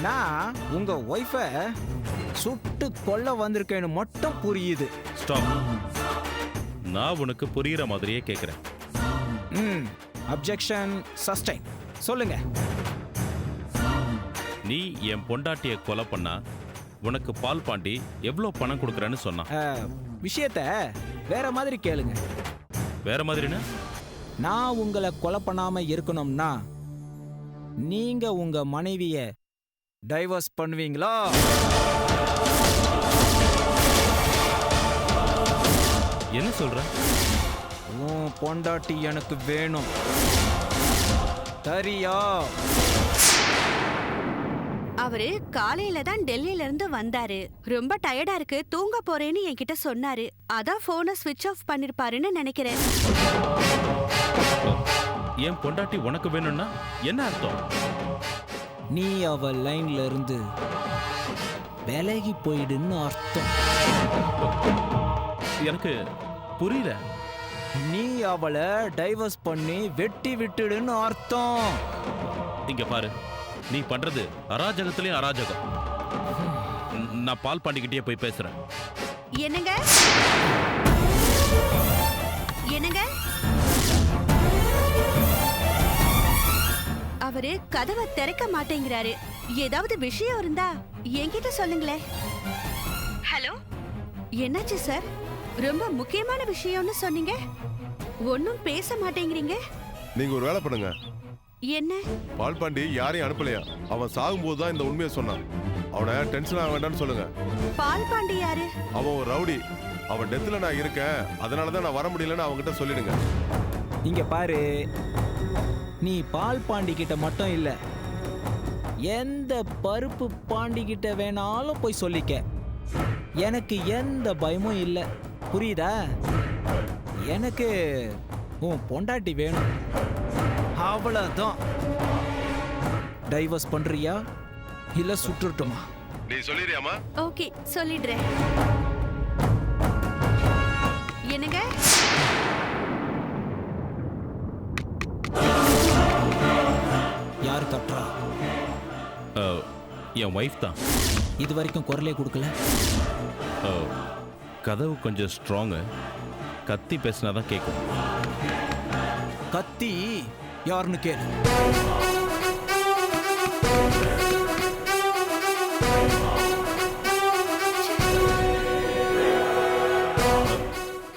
நான் உங்க ஒய்ஃபை சுட்டு கொல்ல வந்திருக்கேன்னு மட்டும் புரியுது. ஸ்டாப். நான் உனக்கு புரியுற மாதிரியே கேட்குறேன். Objection sustain. சொல்லுங்க. நீ என் பொண்டாட்டியை கொலை பண்ணா உனக்கு பால் பாண்டி எவ்வளோ பணம் கொடுக்குறேன்னு சொன்னான். விஷயத்த வேற மாதிரி கேளுங்க. வேற மாதிரினா? நான் உங்களை கொலை பண்ணாம இருக்கணும்னா நீங்க உங்க மனைவிய டைவர்ஸ் பண்ணுவீங்களா? என்ன சொல்ற? உன் பொண்டாட்டி எனக்கு வேணும். சரியா? அவரு காலையில தான் டெல்லியில இருந்து வந்தாரு. ரொம்ப டயர்டா இருக்கு, தூங்க போறேன்னு என்கிட்ட சொன்னாரு. அதான் போனை ஸ்விட்ச் ஆஃப் பண்ணிருப்பாருன்னு நினைக்கிறேன். என் பொண்டாட்டி உனக்கு வேணும்னா என்ன அர்த்தம்? நீ அவ லைன்ல இருந்து விலகி போயிடுன்னு அர்த்தம். எனக்கு புரியல. நீ அவளை டைவர்ஸ் பண்ணி வெட்டி விட்டுடுன்னு அர்த்தம். இங்க பாரு, நீ பண்றது அராஜகத்திலயும் அராஜகம். நான் பால் பாண்டிக்கிட்டே போய் பேசுறேன். என்னங்க என்னங்க? அவரு கதவை திறக்க மாட்டேங்கிறாரு. ஏதாவது விஷயம் இருந்தா என்கிட்ட சொல்லுங்களே. ஹலோ, என்னாச்சு சார்? ரொம்ப முக்கியமான விஷயம்னு சொன்னீங்க, ஒன்னும் பேச மாட்டேங்கிறீங்க. நீங்க ஒரு வேலை பண்ணுங்க. என்ன? பால் பாண்டி யாரையும் அனுப்பலையா? அவன் சாகும்போது தான் இந்த உண்மையை சொன்னான். அவனை டென்ஷன் ஆக வேண்டாம்னு சொல்லுங்க. பால் பாண்டி யாரு? அவன் ஒரு ரவுடி. அவன் டெத்ல நான் இருக்கேன், அதனாலதான் நான் வர முடியலன்னு அவன்கிட்ட சொல்லிடுங்க. இங்க பாரு, நீ பால் பாண்டி கிட்ட மட்டும் இல்ல, எந்த பருப்பு பாண்டி கிட்ட வேணாலும் போய் சொல்லிக்க. எனக்கு எந்த பயமும் இல்ல. புரியுதா? எனக்கு உன் பொண்டாட்டி வேணும், அவ்வளவுதான். டைவர்ஸ் பண்றியா இல்ல சுட்டுட்டுமா? நீ சொல்லிடுறியாமா? ஓகே, சொல்லிடுறேன். என்னங்க? யாரு தட்டுறா? என் ஒய்ஃப் தான். இது வரைக்கும் குரலே கொடுக்கல. கதவு கொஞ்சம் ஸ்ட்ராங்கு, கத்தி பேசினாதான் கேட்கும். கத்தி யாருன்னு கேளு.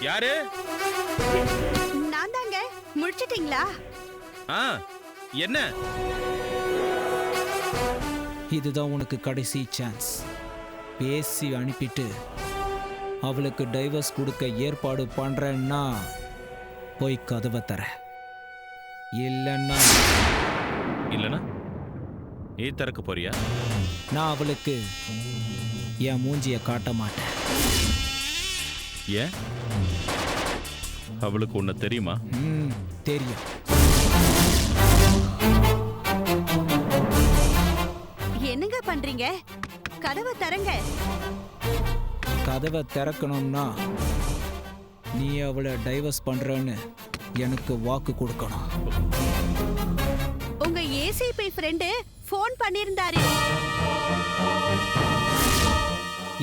யாரு? நான் தாங்க. முடிச்சிட்டீங்களா? என்ன? இதுதான் உனக்கு கடைசி சான்ஸ். பேசி அனுப்பிட்டு அவளுக்கு டைவர்ஸ் கொடுக்க ஏற்பாடு பண்றேன்னா போய் கதவை தர. இல்லைன்னா நீ திறக்க போறியா? நான் அவளுக்கு என் மூஞ்சிய காட்ட மாட்டேன். ஏன்? அவளுக்கு உன்னை தெரியுமா? தெரியும். என்னங்க பண்றீங்க? கதவை தரங்க. கதவை திறக்கணும்னா நீ அவளை டைவர்ஸ் பண்றன்னு எனக்கு வாக்கு கொடுக்கணும். உங்க ஏசிபி ஃப்ரெண்டு ஃபோன் பண்ணிருந்தாரு.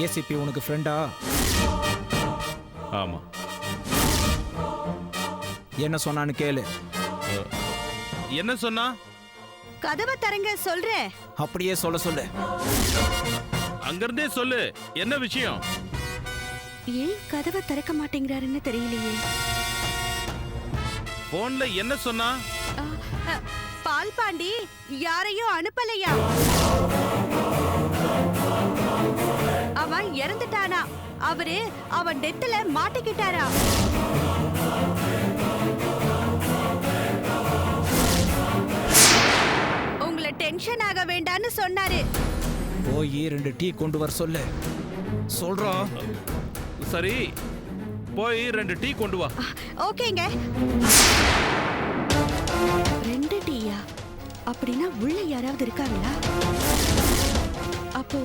ஏசிபி உனக்கு ஃப்ரெண்டா? ஆமா. என்ன சொன்னான்னு கேளு. என்ன சொன்னா? கதவை தரங்க சொல்றேன். அப்படியே சொல்ல சொல்லு. அங்கிருந்தே சொல்லு. என்ன விஷயம்? ஏன் கதவை திறக்க மாட்டேங்கிறாருன்னு தெரியலையே. போன்ல என்ன சொன்னா? பால் பாண்டி யாரையும் அனுப்பலையா, அவன் இறந்துட்டானா, அவரு அவன் டெத்ல மாட்டிக்கிட்டாரா. உங்களை டென்ஷன் ஆக வேண்டான்னு சொன்னாரு. போய் 2 டீ கொண்டு வர சொல்லு. சொல்றோம். சரி, போய் 2 டீ கொண்டு வா. ஓகேங்க. 2 டீயா? அப்படின்னா உள்ள யாராவது இருக்காங்களா? அப்போ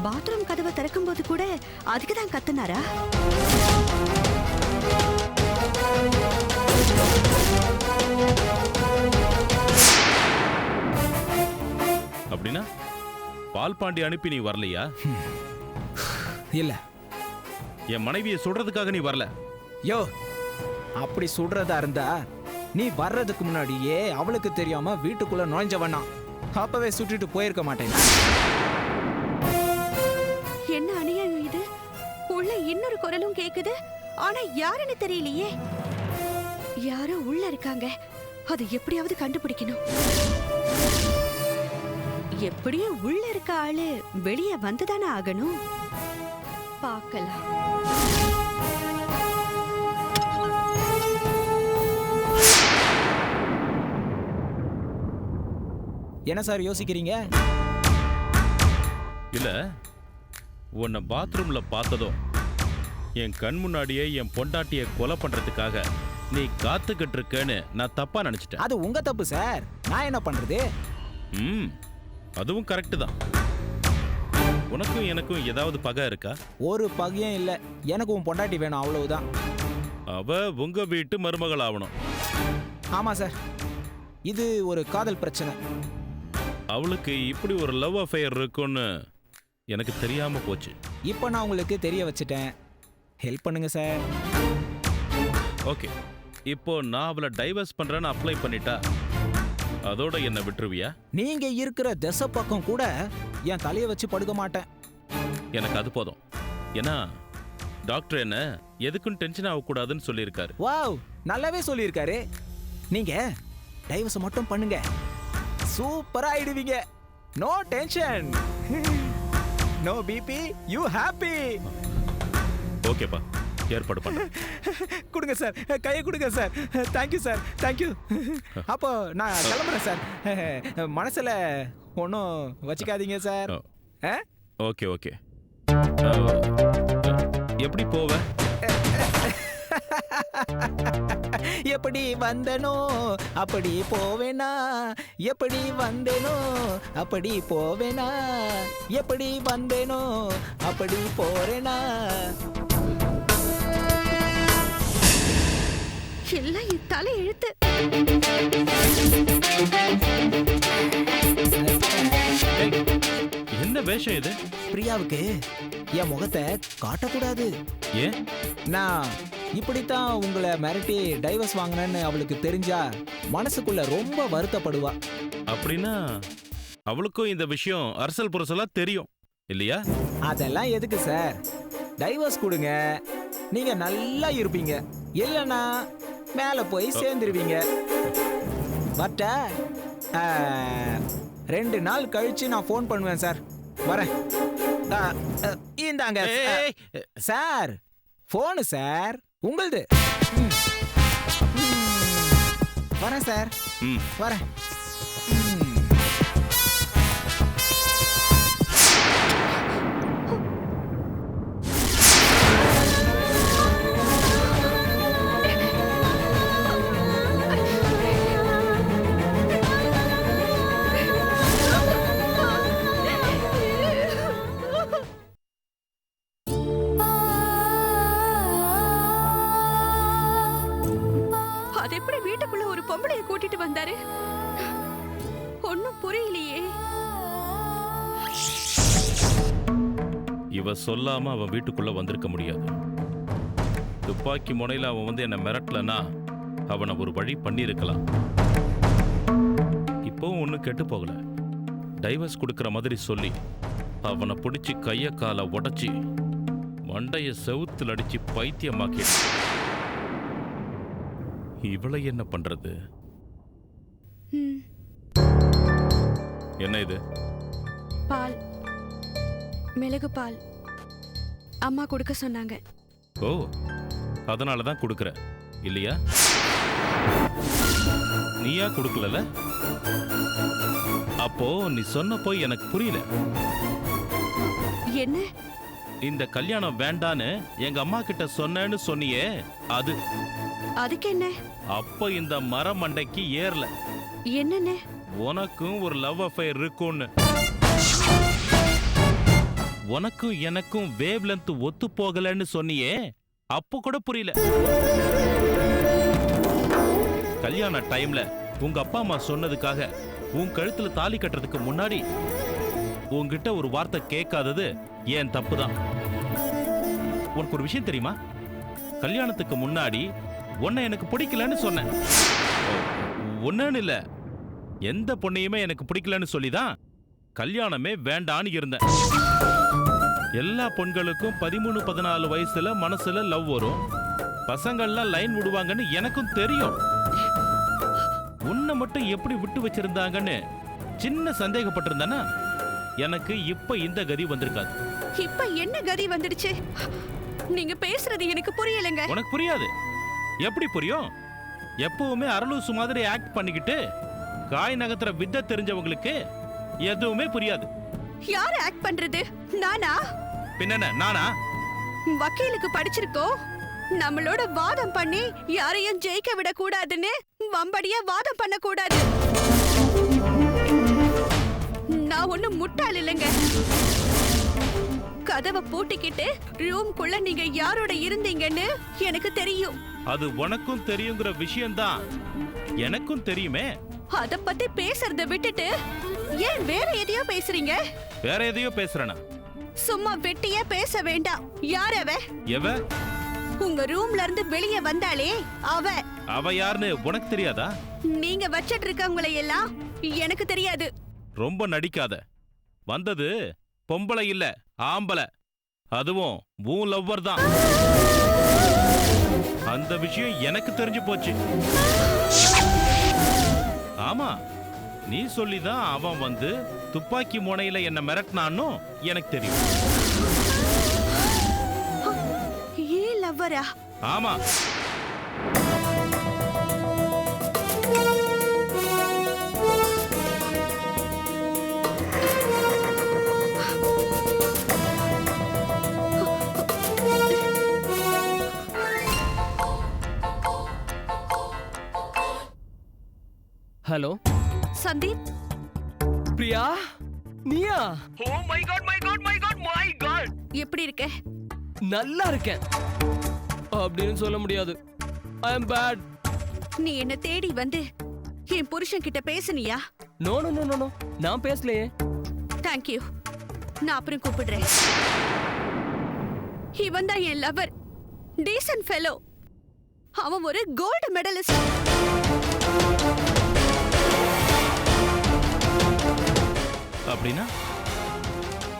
பாத்ரூம் கதவை திறக்கும் போது கூட அதுக்கு தான் கத்துனாரா? அப்படின்னா பால் பாண்டி அனுப்பி நீ வரலையா? இல்ல. என் மனைவியை சுடுறதுக்காக நீ வரல. யோ, அப்படி சுடுறதா இருந்தா நீ வர்றதுக்கு முன்னாடியே அவளுக்கு தெரியாம வீட்டுக்குள்ள நுழைஞ்சவனா அப்பவே சுட்டுட்டு போயிருக்க மாட்டேன். என்ன அநியாயம் இது? உள்ள இன்னொரு குரலும் கேக்குது, ஆனா யாருன்னு தெரியலையே. யாரோ உள்ள இருக்காங்க, அதை எப்படியாவது கண்டுபிடிக்கணும். எப்படியும் உள்ள இருக்க ஆளு வெளியே வந்துதானே ஆகணும். பார்க்கலாம். என்ன சார் யோசிக்கிறீங்க? இல்ல, உன்னை பாத்ரூம்ல பார்த்ததும் என் கண் முன்னாடியே என் பொண்டாட்டியை கொலை பண்றதுக்காக நீ காத்துக்கிட்டு இருக்கேன்னு நான் தப்பா நினைச்சிட்டேன். அது உங்க தப்பு சார், நான் என்ன பண்றது? அதுவும் கரெக்ட் தான். உனக்கும் எனக்கும் ஏதாவது பகை இருக்கா? ஒரு பகையும் இல்ல, எனக்கு உன் பொண்டாட்டி வேணும், அவ்வளவுதான். அவ உங்க வீட்டு மருமகள் ஆகணும். ஆமா சார், இது ஒரு காதல் பிரச்சனை. அவளுக்கு இப்படி ஒரு லவ் அஃபேர் இருக்குன்னு எனக்கு தெரியாம போச்சு. இப்போ நான் உங்களுக்கு தெரிய வச்சுட்டேன், ஹெல்ப் பண்ணுங்க சார். ஓகே, இப்போ நான் அவளை டைவர்ஸ் பண்றேன்னு அப்ளை பண்ணிட்டா அதோட என்ன விட்டுருவியா? நீங்க இருக்கிற திசை பக்கம் கூட என் தலையை வச்சு படுக்க மாட்டேன். எனக்கு அது போதும். ஏன்னா டாக்டர் என்ன எதுக்கும் டென்ஷன் ஆகக்கூடாதுன்னு சொல்லியிருக்காரு. வாவ், நல்லாவே சொல்லியிருக்காரு. நீங்க டைவர்ஸ் மட்டும் பண்ணுங்க, சூப்பரா ஆயிடுவீங்க. No tension, no BP, you happy. ஓகேப்பா, ஏற்பாடு பண்ண. கொடுங்க சார், கையை கொடுங்க சார். Thank you sir, thank you. அப்போ நான் கிளம்புறேன் சார். மனசுல ஒன்றும் வச்சுக்காதீங்க சார். Okay okay. எப்படி போவ? எப்படி வந்தனோ அப்படி போவேனா, எப்படி வந்தேனோ அப்படி போவேனா, எப்படி வந்தேனோ அப்படி போறேனா. எல்லாம் என் தலை எழுத்து. என்ன வேஷம் இது? பிரியாவுக்கு என் முகத்தை காட்டக்கூடாது. ஏன்? நான் இப்படித்தான் உங்களை மிரட்டி டைவர்ஸ் வாங்கினேன்னு அவளுக்கு தெரிஞ்சா மனசுக்குள்ள ரொம்ப வருத்தப்படுவா. அப்படின்னா அவளுக்கும் இந்த விஷயம் அரசல் புரசலா தெரியும் இல்லையா? அதெல்லாம் எதுக்கு சார், டைவர்ஸ் கொடுங்க, நீங்க நல்லா இருப்பீங்க. இல்லைன்னா மேல போய் சேர்ந்துருவீங்க. பட் 2 நாள் கழிச்சு நான் ஃபோன் பண்ணுவேன் சார். வரேன். இந்தாங்க சார் ஃபோனு சார், உங்களுது. வரேன் சார், வரேன். அது எப்படி வீட்டுக்குள்ள ஒரு பொம்பளைய கூட்டிட்டு வந்தாரு? ஒன்னும் புரியலையே. இவ சொல்லாம அவன் வீட்டுக்குள்ள வந்திருக்க முடியாது. துப்பாக்கி முனையில அவன் வந்து என்ன மிரட்டலனா அவனை ஒரு வழி பண்ணிருக்கலாம். இப்பவும் ஒன்னும் கெட்டு போகல. டைவர்ஸ் கொடுக்கற மாதிரி சொல்லி அவனை பிடிச்சி கைய காலை உடைச்சி மண்டைய செவுத்துல அடிச்சு பைத்தியமாக்கி இவளை என்ன பண்றது? என்ன இது? பால், மிளகு பால் அம்மா கொடுக்க சொன்னாங்க. ஓ, அதனாலதான் கொடுக்கற இல்லையா? நீயா கொடுக்கல? அப்போ நீ சொன்னப்போ எனக்கு புரியல. என்ன? இந்த கல்யாணம் வேண்டான்னு எங்க அம்மா கிட்ட சொன்னேன்னு சொன்னியே, அது அதுக்கு என்ன? அப்ப இந்த மரமண்டைக்கு ஏறல. என்னன்னு? உனக்கும் ஒரு லவ் அஃபேர் இருக்கும்னு. உனக்கும் எனக்கும் வேவ் லென்த் ஒத்து போகலன்னு சொன்னியே, அப்போ கூட புரியல. கல்யாண டைம்ல உங்க அப்பா அம்மா சொன்னதுக்காக உன் கழுத்துல தாலி கட்டுறதுக்கு முன்னாடி உன்கிட்ட ஒரு வார்த்தை கேட்காதது ஏன் தப்பு தான். உனக்கு ஒரு விஷயம் தெரியுமா? கல்யாணத்துக்கு முன்னாடி உன்னை எனக்கு பிடிக்கலன்னு சொன்னேன். ஒன்னுன்னு இல்ல, எந்த பொண்ணையுமே எனக்கு பிடிக்கலன்னு சொல்லிதான் கல்யாணமே வேண்டான்னு இருந்தேன். எல்லா பொண்களுக்கும் 13-14 வயசுல மனசுல லவ் வரும், பசங்கள்லாம் லைன் விடுவாங்கன்னு எனக்கும் தெரியும். உன்னை மட்டும் எப்படி விட்டு வச்சிருந்தாங்கன்னு சின்ன சந்தேகப்பட்டிருந்தானா எனக்கு இப்ப இந்த கதி வந்திருக்காது. இப்ப என்ன கதி வந்துடுச்சு? நீங்க பேசுறது எனக்கு புரியலங்க. உனக்கு புரியாது? எப்படி புரியும்? எப்பவுமே அரலூசு மாதிரி ஆக்ட் பண்ணிக்கிட்டு காய் நகத்துற வித்தை தெரிஞ்சவங்களுக்கு எதுவுமே புரியாது. யார் ஆக்ட் பண்றது? நானா? பின்ன நானா? வக்கீலுக்கு படிச்சிருக்கோம், நம்மளோட வாதம் பண்ணி யாரையும் ஜெயிக்க விட கூடாதுன்னு வம்படியா வாதம் பண்ண கூடாது. நான் ஒண்ணும் முட்டாள் இல்லைங்க. கதவை பூட்டிக்கிட்டு ரூம்குள்ள நீங்க யாரோட இருந்தீங்கன்னு எனக்கு தெரியும். அது உனக்கும் தெரியுங்கிற விஷயம்தான் எனக்கும் தெரியுமே. அத பத்தி பேசுறத விட்டுட்டு ஏன் வேற எதையோ பேசுறீங்க? வேற எதையோ பேசுறேனா? சும்மா வெட்டியா பேச வேண்டாம். யார் அவ? எவ? உங்க ரூம்ல இருந்து வெளியே வந்தாலே அவ. அவ யாருன்னு உனக்கு தெரியாதா? நீங்க வச்சிட்டு இருக்கவங்களை எல்லாம் எனக்கு தெரியாது. ரொம்ப நடிக்காத. வந்தது பொம்பளை இல்ல, ஆம்பளை. அதுவும் உன் லவ்வர் தான். அந்த விஷயம் எனக்கு தெரிஞ்சு போச்சு. ஆமா, நீ சொல்லிதான் அவன் வந்து துப்பாக்கி முனையில என்ன மிரட்டினான்னு எனக்கு தெரியும். ஏன் லவ்வரா? ஆமா. ஹலோ சந்தீப். பிரியா, நீயா? Oh my god, my god, my god, my god. எப்படி இருக்க? நல்லா இருக்கேன் அப்படின்னு சொல்ல முடியாது. I am bad. நீ என்ன தேடி வந்து என் புருஷன் கிட்ட பேசுனியா? நோ நோ நோ நோ, நான் பேசலையே. Thank you. நான் அப்புறம் கூப்பிடுறேன். இவன் தான் என் லவர், டீசன்ட் ஃபெலோ. அவன் ஒரு கோல்டு மெடலிஸ்ட். அப்படின்னா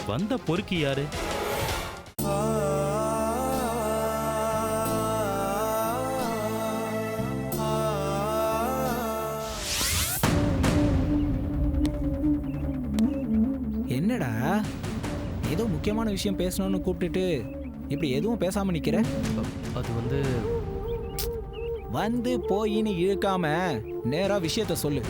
வந்த பொறுக்கி யாரு? என்னடா ஏதோ முக்கியமான விஷயம் பேசணும்னு கூப்பிட்டுட்டு இப்படி எதுவும் பேசாம நிக்கிற? அது வந்து வந்து போயின்னு இழுக்காம நேரா விஷயத்த சொல்லு.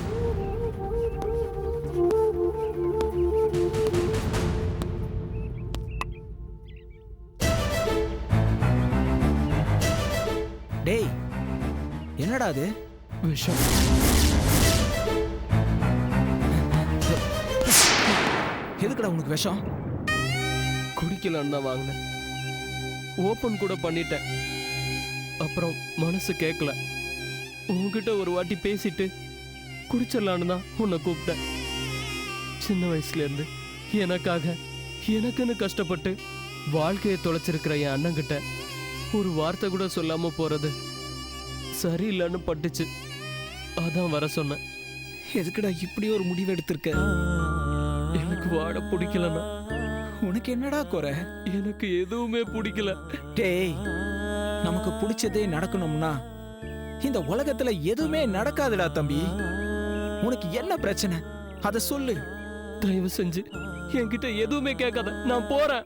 டேய், என்னடா அது? விஷம். எதுக்குடா உனக்கு விஷம்? குடிக்கலான்னு தான் வாங்கினேன். ஓப்பன் கூட பண்ணிட்டேன். அப்புறம் மனசு கேட்கல. உன்கிட்ட ஒரு வாட்டி பேசிட்டு குடிச்சிடலான்னு தான் உன்னை கூப்பிட்டேன். சின்ன வயசுல இருந்து எனக்காக எனக்குன்னு கஷ்டப்பட்டு வாழ்க்கையை தொலைச்சிருக்கிற என் அண்ணங்கிட்ட ஒரு வார்த்தை கூட சொல்லாம போறது சரியில்லைன்னு பட்டுச்சு. அதான் வர சொன்னேன். எதுக்குடா இப்படி ஒரு முடிவு எடுத்திருக்க? எனக்கு வாழ பிடிக்கலன்னா உனக்கு என்னடா குறை? எனக்கு எதுவுமே பிடிக்கல. டேய், நமக்கு பிடிச்சதே நடக்கணும்னா இந்த உலகத்துல எதுவுமே நடக்காதுடா தம்பி. உனக்கு என்ன பிரச்சனை அத சொல்லு. தயவு செஞ்சு என்கிட்ட எதுவுமே கேட்காத, நான் போறேன்.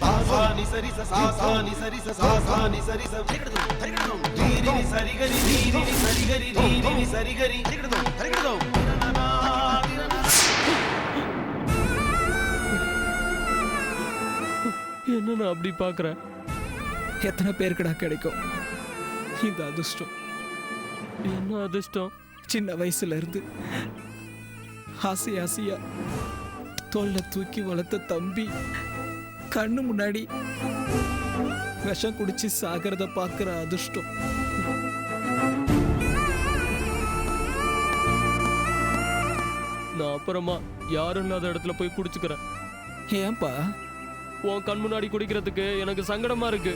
என்ன நான் அப்படி பாக்குறேன்? எத்தனை பேருக்குடா கிடைக்கும் இந்த அதிர்ஷ்டம்? என்ன அதிர்ஷ்டம்? சின்ன வயசுல இருந்து ஆசை ஆசையா தோல்ல தூக்கி வளர்த்த தம்பி கண்ணு முன்னாடி விஷம் குடிச்சு சாகிறத பாக்குற அதிர்ஷ்டம். நான் அப்புறமா யாரும் இல்லாத இடத்துல போய் குடிச்சுக்கிறேன். ஏன்பா? உன் கண் முன்னாடி குடிக்கிறதுக்கு எனக்கு சங்கடமா இருக்கு.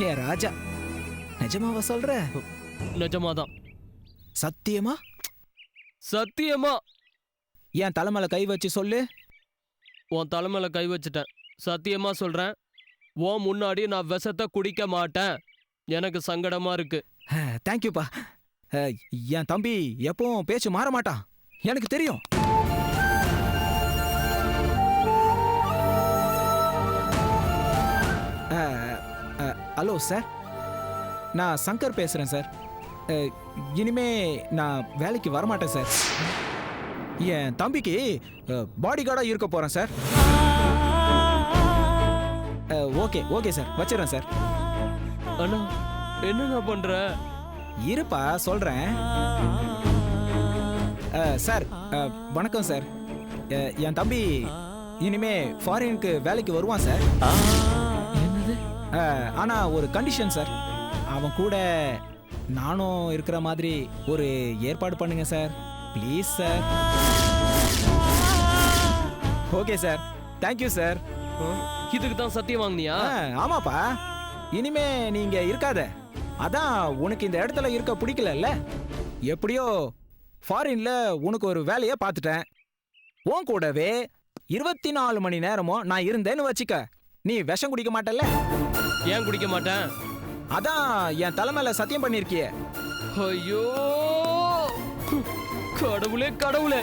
ஏன் ராஜா, நிஜமாவா சொல்ற? நிஜமாதான். சத்தியமா? சத்தியமா. என் தலைமையில கை வச்சு சொல்லு. உன் தலைமையில கை வச்சுட்டேன். சத்தியமா சொல்றேன், உன் முன்னாடி நான் விஷத்தை குடிக்க மாட்டேன். எனக்கு சங்கடமா இருக்கு. தேங்க்யூப்பா. என் தம்பி எப்பவும் பேச்சு மாற மாட்டான், எனக்கு தெரியும். ஹலோ சார், நான் சங்கர் பேசுறேன் சார். இனிமே நான் வேலைக்கு வரமாட்டேன் சார். என் தம்பிக்கு பாடி கார்டா இருக்க போறேன் சார். ஓகே ஓகே சார், வச்சிடறேன் சார். அண்ணா, என்னண்ணா பண்ற? இருப்பா சொல்றேன். சார் வணக்கம் சார். என் தம்பி இனிமே ஃபாரினுக்கு வேலைக்கு வருவான் சார். என்னது? ஆனா ஒரு கண்டிஷன் சார், அவன் கூட நானும் இருக்கிற மாதிரி ஒரு ஏற்பாடு பண்ணுங்க sir, please sir. Okay sir, thank you sir. இதுக்கு தான் சத்தியம் வாங்கினியா? ஆமாப்பா, இனிமே நீங்க இருக்காத. அதான் உனக்கு இந்த இடத்துல இருக்க பிடிக்கலல்ல. எப்படியோ ஃபாரின்ல உனக்கு ஒரு வேலையை பார்த்துட்டேன். உன் கூடவே 24 மணி நேரமும் நான் இருந்தேன்னு வச்சுக்க, நீ விஷம் குடிக்க மாட்டல்ல? ஏன் குடிக்க மாட்டேன்? அதான் என் தலைமையில சத்தியம் பண்ணிருக்கியே. ஐயோ, கடவுளே கடவுளே.